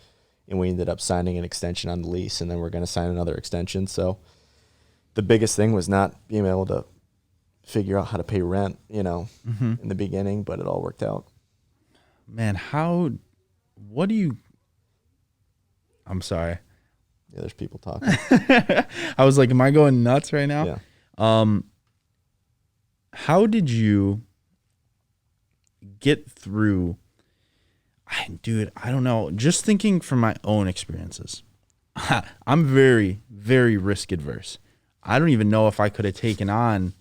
And we ended up signing an extension on the lease, and then we're going to sign another extension. So the biggest thing was not being able to figure out how to pay rent, in the beginning, but it all worked out. Man, I'm sorry. Yeah, there's people talking. I was like, am I going nuts right now? Yeah. How did you get through? Dude, I don't know. Just thinking from my own experiences, I'm very, very risk adverse. I don't even know if I could have taken on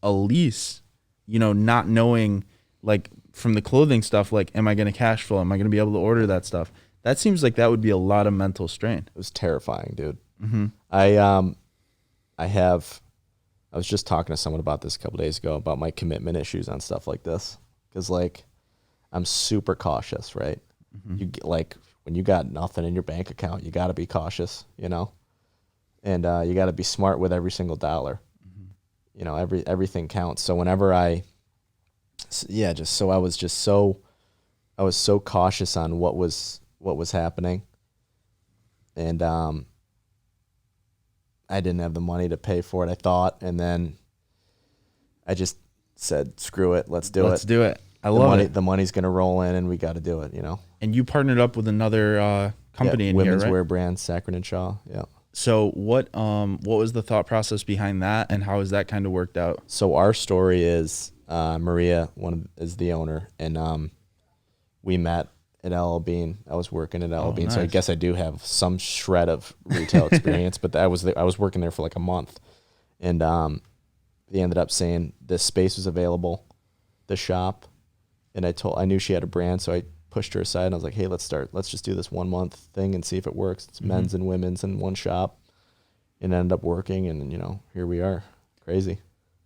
a lease, not knowing like from the clothing stuff, like, am I going to cash flow? Am I going to be able to order that stuff? That seems like that would be a lot of mental strain. It was terrifying, dude. Mm-hmm. I was just talking to someone about this a couple days ago about my commitment issues on stuff like this. Cause like I'm super cautious, right? Mm-hmm. You get, like when you got nothing in your bank account, you got to be cautious, you know, and you got to be smart with every single dollar. Mm-hmm. You know, everything counts. So whenever I was so cautious on what was happening, and I didn't have the money to pay for it, I thought, and then I just said, screw it, let's do it. I love it. The money's going to roll in, and we got to do it, you know. And you partnered up with another company in women's here, right? wear brand, Sacred and Shaw. Yeah. So what was the thought process behind that, and how has that kind of worked out? So our story is Maria is the owner, and we met at LL Bean. I was working at LL Bean, so I nice. guess I do have some shred of retail experience. But I was working there for like a month, and they ended up saying this space was available, the shop, and I knew she had a brand, so I pushed her aside and I was like, hey, let's just do this 1 month thing and see if it works. It's men's and women's in one shop, and it ended up working, and you know, here we are. Crazy.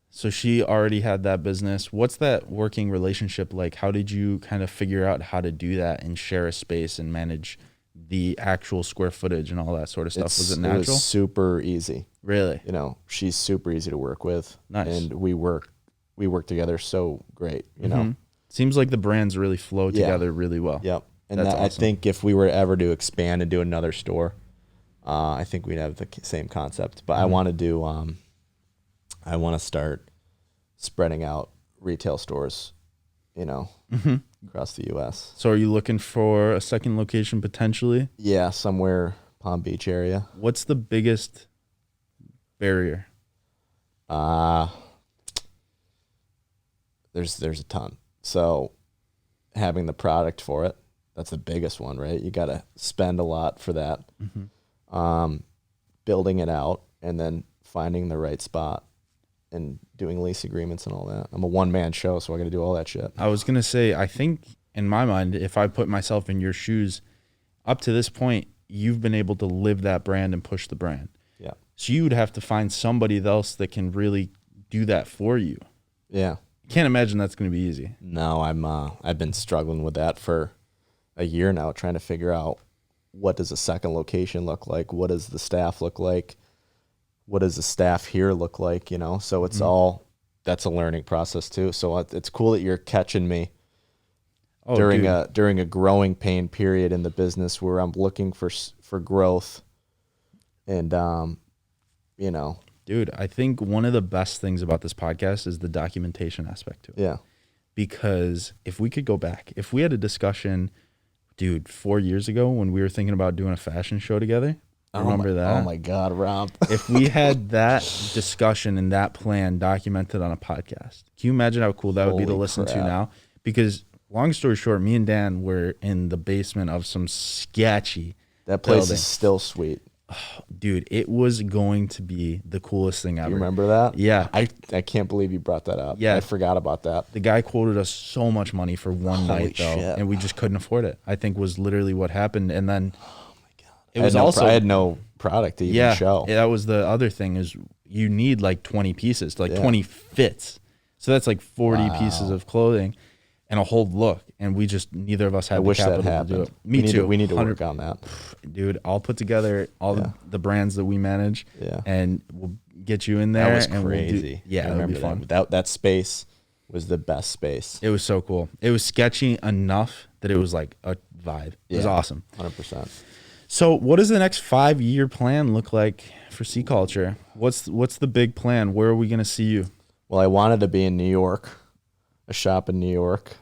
So she already had that business. What's that working relationship like? How did you kind of figure out how to do that and share a space and manage the actual square footage and all that sort of stuff? Was it natural? It was super easy. Really? You know, she's super easy to work with. Nice. And we work together so great, you know. Seems like the brands really flow together really well. Yep. And That's I awesome. think if we were ever to expand and do another store, I think we'd have the same concept. But I want to do, I want to start spreading out retail stores, you know, across the U.S. So are you looking for a second location potentially? Yeah, somewhere Palm Beach area. What's the biggest barrier? There's a ton. So having the product for it, that's the biggest one, right? You got to spend a lot for that. Building it out and then finding the right spot and doing lease agreements and all that. I'm a one-man show, so I got to do all that shit. I was going to say, I think in my mind, if I put myself in your shoes, up to this point, you've been able to live that brand and push the brand. Yeah. So you would have to find somebody else that can really do that for you. Yeah. Can't imagine that's going to be easy. No, I've been struggling with that for a year now, trying to figure out what does a second location look like? What does the staff look like? What does the staff here look like? You know, so it's that's a learning process too. So it's cool that you're catching me during a growing pain period in the business where I'm looking for growth, and you know. Dude, I think one of the best things about this podcast is the documentation aspect to it. Yeah. Because if we could go back, if we had a discussion, dude, 4 years ago when we were thinking about doing a fashion show together, remember that? Oh my God, Rob. If we had that discussion and that plan documented on a podcast, can you imagine how cool that would be to Holy listen to crap. now? Because long story short, me and Dan were in the basement of some sketchy That place building. is still sweet. Dude, it was going to be the coolest thing ever. You remember that? Yeah. I can't believe you brought that up. Yeah. I forgot about that. The guy quoted us so much money for one Holy night, though, shit. and we just couldn't afford it. I think was literally what happened. And then it I was had no also I had no product to even show. that was the other thing is you need like 20 pieces, like Yeah. 20 fits. So that's like 40 pieces of clothing and a whole look. And we just, neither of us had I the wish capital that to do happened. it. Me too. We need to 100 work on that. Dude, I'll put together all the brands that we manage and we'll get you in there. That was and crazy. Yeah, I that'd be remember fun. that space was the best space. It was so cool. It was sketchy enough that it was like a vibe. It was awesome. 100%. So what does the next 5-year plan look like for Sea Culture? What's the big plan? Where are we going to see you? Well, I wanted to be in New York, a shop in New York.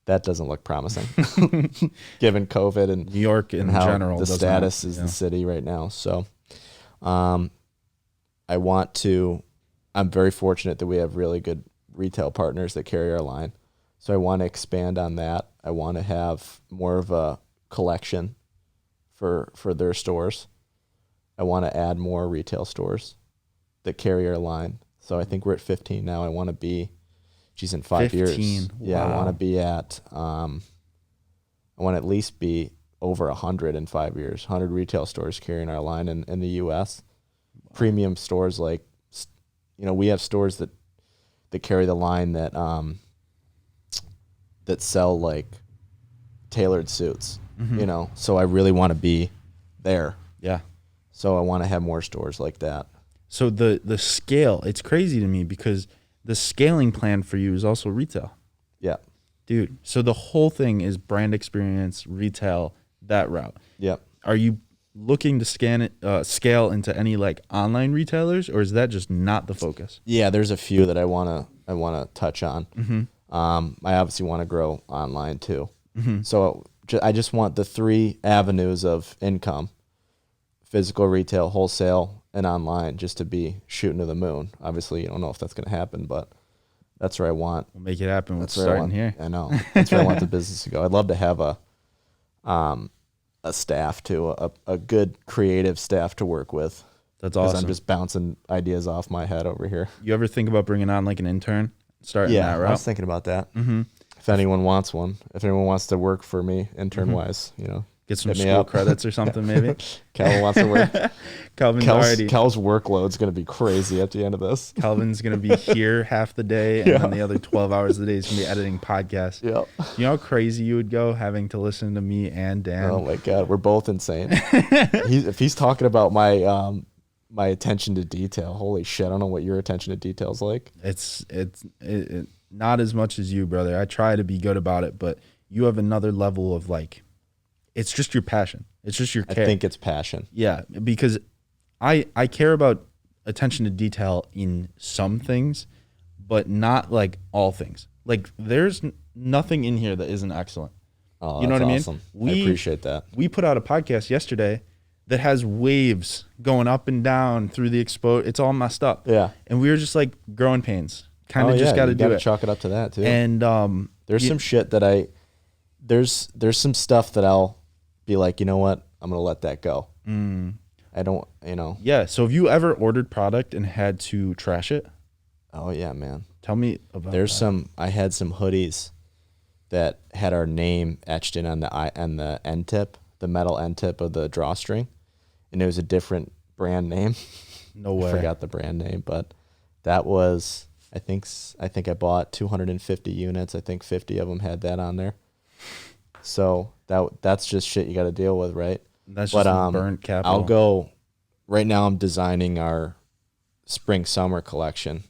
That doesn't look promising, given COVID and New York in how general. the status is the city right now. So, I'm very fortunate that we have really good retail partners that carry our line. So I want to expand on that. I want to have more of a collection for their stores. I want to add more retail stores that carry our line. So I think we're at 15 now. I want to be geez, in 5 years. 15. Yeah, I Wow. want to be at, I want to at least be over 100 in 5 years. 100 retail stores carrying our line in the U.S. Premium stores like, we have stores that carry the line that that sell like tailored suits. So I really want to be there. Yeah. So I want to have more stores like that. So the scale, it's crazy to me because the scaling plan for you is also retail. Yeah. Dude, so the whole thing is brand experience, retail, that route. Yeah. Are you looking to scale into any like online retailers, or is that just not the focus? Yeah, there's a few that I wanna touch on. I obviously want to grow online too. So I just want the 3 avenues of income: physical retail, wholesale, and online, just to be shooting to the moon. Obviously, you don't know if that's going to happen, but that's where I want. We'll make it happen. We're That's where I starting want, here. I know. That's where I want the business to go. I'd love to have a staff too, a good creative staff to work with. That's Because awesome. I'm just bouncing ideas off my head over here. You ever think about bringing on like an intern, starting that I route? was thinking about that. If anyone wants one, if anyone wants to work for me intern wise, Get some hit me school up. credits or something, maybe. Calvin wants to work. Calvin's already. Cal's workload's going to be crazy at the end of this. Calvin's gonna be here half the day, and then the other 12 hours of the day is gonna be editing podcasts. Yep. You know how crazy you would go having to listen to me and Dan? Oh my God, we're both insane. If he's talking about my my attention to detail, holy shit! I don't know what your attention to detail is like. It's not as much as you, brother. I try to be good about it, but you have another level of like, it's just your passion. It's just your care. I think it's passion. Yeah, because I care about attention to detail in some things, but not like all things. Like there's nothing in here that isn't excellent. Oh, You know that's what I mean? awesome. I appreciate that. We put out a podcast yesterday that has waves going up and down through the expo. It's all messed up. Yeah. And we were just like growing pains. Kind of just got to you do gotta it. Chalk it up to that too. And there's some shit that there's some stuff that I'll be like, you know what? I'm gonna let that go. I don't, yeah. So have you ever ordered product and had to trash it? Oh yeah, man. Tell me about I had some hoodies that had our name etched in on the end tip, the metal end tip of the drawstring, and it was a different brand name. No way. I forgot the brand name, but that was, I think I bought 250 units. I think 50 of them had that on there. So that's just shit you got to deal with, right? That's just burnt capital. I'll go. Right now, I'm designing our spring summer collection.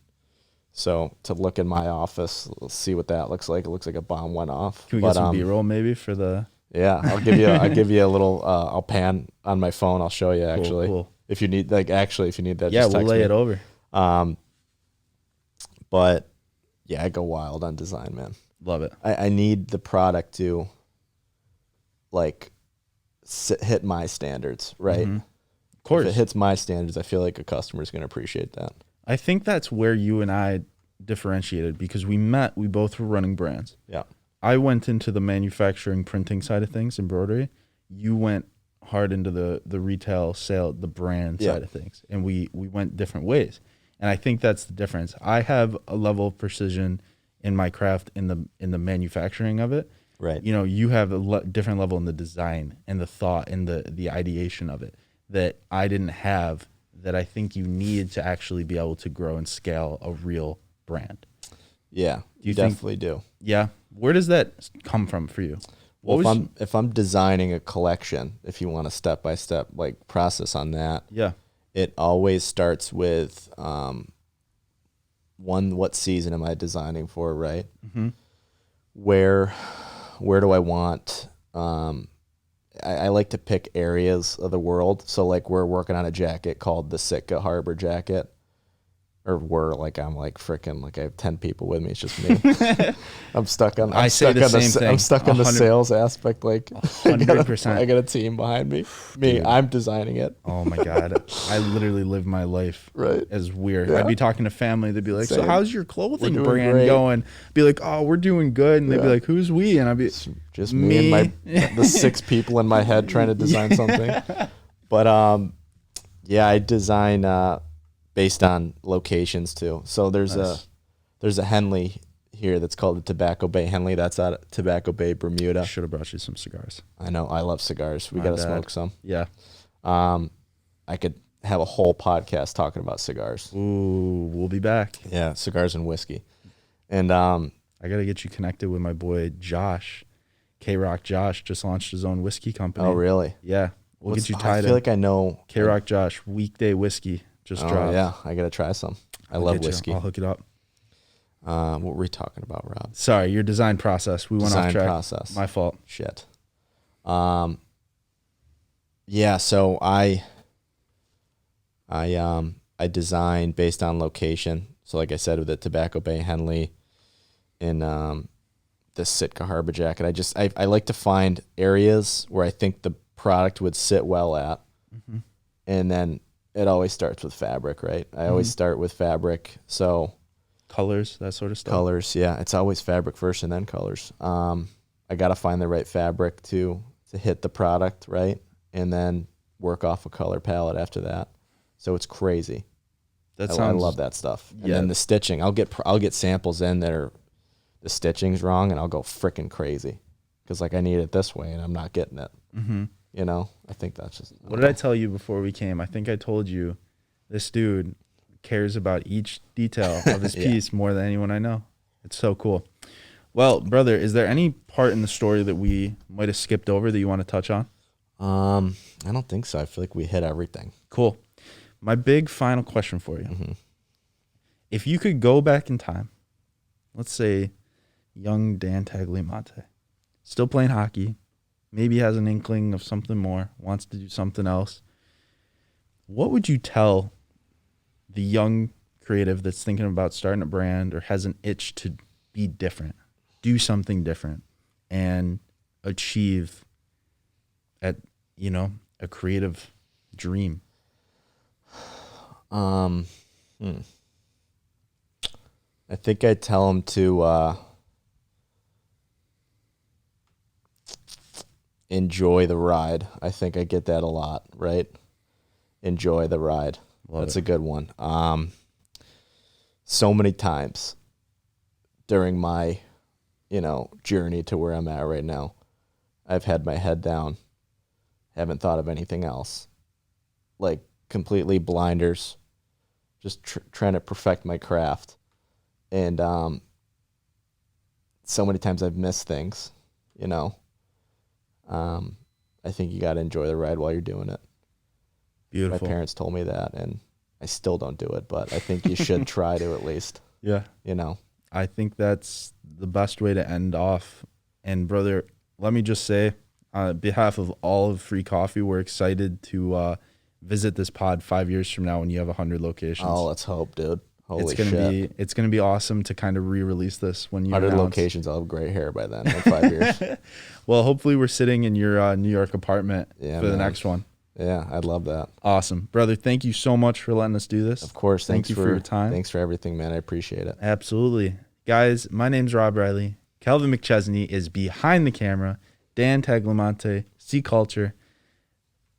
So to look in my office, let's see what that looks like. It looks like a bomb went off. Can we get some B-roll maybe for the? Yeah, I'll give you a little. I'll pan on my phone. I'll show you actually. Cool. If you need that, Yeah, just we'll text lay me. it over. But yeah, I go wild on design, man. Love it. I need the product to like hit my standards, right? Of course. If it hits my standards, I feel like a customer is going to appreciate that. I think that's where you and I differentiated because we both were running brands. Yeah. I went into the manufacturing printing side of things, embroidery. You went hard into the retail sale, the brand side of things. And we went different ways. And I think that's the difference. I have a level of precision in my craft in the manufacturing of it. Right. You know, you have a different level in the design and the thought and the ideation of it that I didn't have, that I think you need to actually be able to grow and scale a real brand. Yeah, you definitely do. Yeah. Where does that come from for you? Well, if I'm designing a collection, if you want a step-by-step like process on that, yeah, it always starts with what season am I designing for, right? Mm-hmm. Where do I want? I like to pick areas of the world. So like we're working on a jacket called the Sitka Harbor jacket. Or I'm like freaking like I have 10 people with me. It's just me. I'm stuck on. I'm stuck on the sales aspect. Like 100%. I got a team behind me. Dude. I'm designing it. Oh my God. I literally live my life as weird. Yeah. I'd be talking to family. They'd be like, "So how's your clothing brand going?" I'd be like, "Oh, we're doing good." And they'd be like, "Who's we?" And I'd be just me and the 6 people in my head trying to design something. But yeah, I design based on locations too. So there's a Henley here that's called the Tobacco Bay Henley. That's out of Tobacco Bay, Bermuda. Should have brought you some cigars. I know. I love cigars. We My got to bad. smoke some. Yeah. I could have a whole podcast talking about cigars. Ooh, we'll be back. Yeah, cigars and whiskey. And I got to get you connected with my boy Josh. K-Rock Josh just launched his own whiskey company. oh, really? Yeah. We'll get you I tied feel in. like I know. K-Rock Josh, weekday whiskey just Oh, dropped. yeah. I got to try some. I I'll love get you. whiskey. I'll hook it up. What were we talking about, Rob? Sorry, your design process. We went off Design track. process. My fault. Shit. Yeah, so I design based on location. So like I said, with the Tobacco Bay Henley and the Sitka Harbor Jacket, I like to find areas where I think the product would sit well at. Mm-hmm. And then it always starts with fabric, right? I always start with fabric. So Colors, that sort of stuff. colors, yeah, it's always fabric first and then colors. I got to find the right fabric to hit the product, right? And then work off a color palette after that. So it's crazy. I love that stuff. And Yeah. then the stitching, I'll get samples in that are the stitching's wrong, and I'll go freaking crazy because like I need it this way and I'm not getting it. Mm-hmm. You know, I think that's just. What did I tell you before we came? I think I told you this dude cares about each detail of his Yeah. piece more than anyone I know. It's so cool. Well, brother, is there any part in the story that we might have skipped over that you want to touch on? I don't think so. I feel like we hit everything. Cool. My big final question for you. Mm-hmm. If you could go back in time, let's say young Dan Tagliamonte, still playing hockey, maybe has an inkling of something more, wants to do something else, what would you tell the young creative that's thinking about starting a brand or has an itch to be different, do something different, and achieve a creative dream? I think I'd tell him to enjoy the ride. I think I get that a lot, right? Enjoy the ride. That's a good one. So many times during my, journey to where I'm at right now, I've had my head down, haven't thought of anything else, like completely blinders, just trying to perfect my craft. And so many times I've missed things, I think you got to enjoy the ride while you're doing it. Beautiful. My parents told me that, and I still don't do it, but I think you should try to at least, Yeah. I think that's the best way to end off. And brother, let me just say, on behalf of all of Free Coffee, we're excited to visit this pod 5 years from now when you have 100 locations. Oh, let's hope, dude. Holy it's gonna be awesome to kind of re-release this when you 100 announce. locations. I'll have gray hair by then in 5 years. Well, hopefully we're sitting in your New York apartment for the man. next one. Yeah, I'd love that. Awesome, brother. Thank you so much for letting us do this. Of course. Thank you for your time. Thanks for everything, man. I appreciate it. Absolutely. Guys, my name's Rob Riley. Kelvin McChesney is behind the camera. Dan Tagliamonte, C Culture.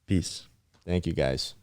Peace. Thank you, guys.